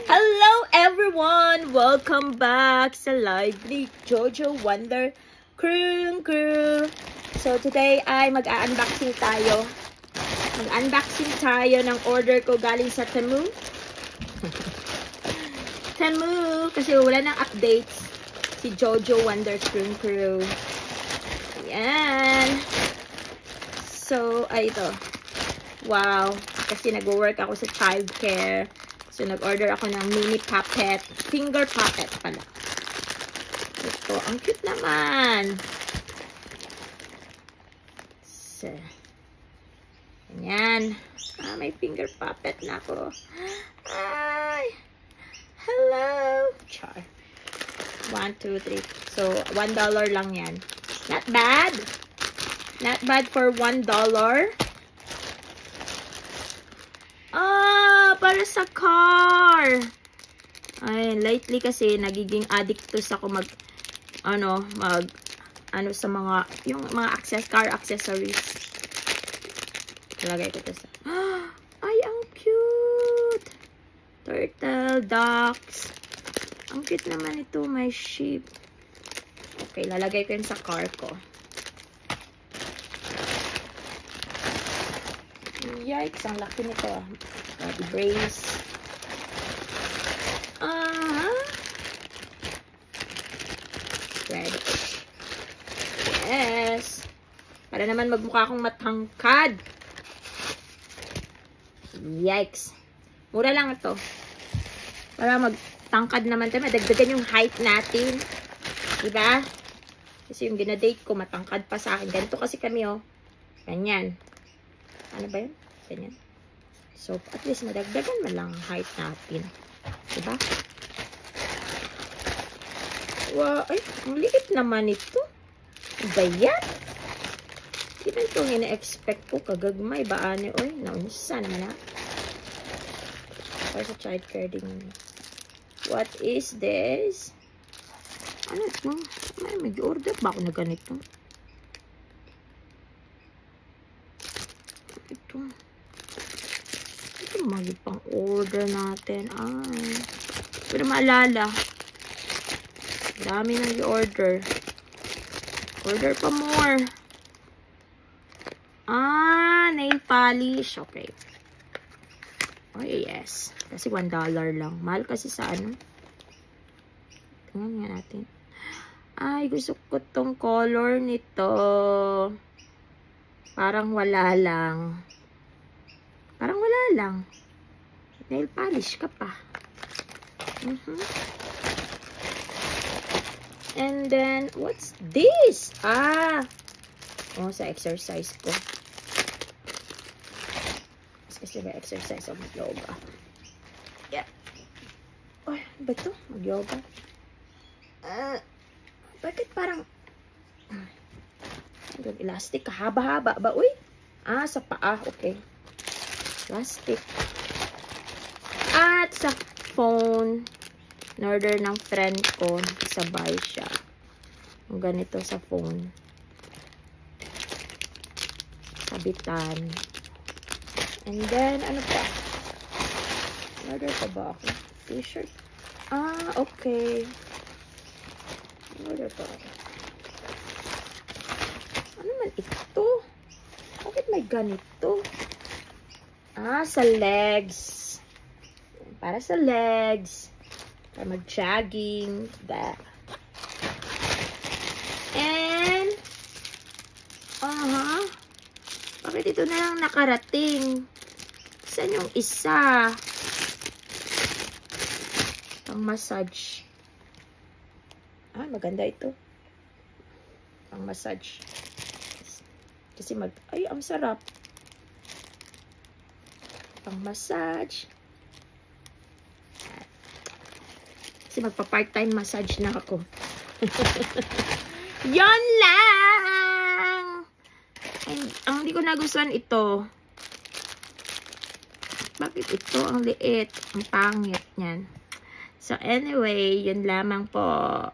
Hello everyone! Welcome back sa Lively Jojo Wonder Crew. So today ay mag-unboxing tayo. Mag-unboxing tayo ng order ko galing sa Temu. Temu kasi wala nang updates si Jojo Wonder Crew. Ayan. So ay ito. Wow, kasi nag-work ako sa childcare. So, nag-order ako ng mini puppet. Finger puppet pala. Ito. Ang cute naman. So, ayan. May finger puppet na ako. Ay! Hello! Char. 1, 2, 3. So, $1 lang yan. Not bad. Not bad for $1. Para sa car. Ay, lately kasi nagiging addictus ako sa mga yung mga car accessories. Lagay ko to sa. Ay, ang cute. Turtle, ducks. Ang cute naman ito, my sheep. Okay, lalagay ko yun sa car ko. Yikes, ang laki nito. Body brace. Ready. Yes. Para naman magmukha akong matangkad. Yikes. Mura lang ito. Para magtangkad naman tayo. Madagdagan yung height natin. Diba? Kasi yung ginadate ko, matangkad pa sa akin. Ganito kasi kami, oh. Ganyan. Ano ba yun? Ganyan. So, at least madagdagan man lang ang height natin. Diba? Wow, ay, ang liit naman ito. Ba yan? Hindi na itong ina-expect ko. Kagagmay ba, ane? Oy, naunisa naman ha. Para sa childcare din. What is this? Ano ito? May order ba ako na ganito? Ito. Mali pang order natin. Ay. Pero maalala. Dami nang i-order. Order pa more. Nail polish. Okay. Oh, yes. Kasi $1 lang. Mahal kasi sa ano. Tingnan nga natin. Ay, gusto ko tong color nito. Parang wala lang. Parang wala lang. Nail polish ka pa. And then, what's this? Sa exercise ko. Kasi ba exercise o mag-yoga? Yeah. Ay, ba ito? Mag-yoga? Bakit parang elastic? Haba-haba ba? Uy! Sa paa. Okay. Plastic. At sa phone, in-order ng friend ko, sabay siya. Ang ganito sa phone. Sabitan. And then, ano pa? In-order pa ba ako? T-shirt? Okay. In-order pa ako. Ano man ito? Bakit may ganito? Sa legs. Para sa legs. Para mag-jogging. And, bakit ito na lang nakarating? Saan yung isa? Pang massage. Maganda ito. Pang massage. Kasi ay, ang sarap. Pang-massage. Kasi magpa-part-time massage na ako. Yon lang! Ang hindi ko nagustuhan ito. Bakit ito? Ang liit. Ang pangit niyan. So, anyway, yun lamang po.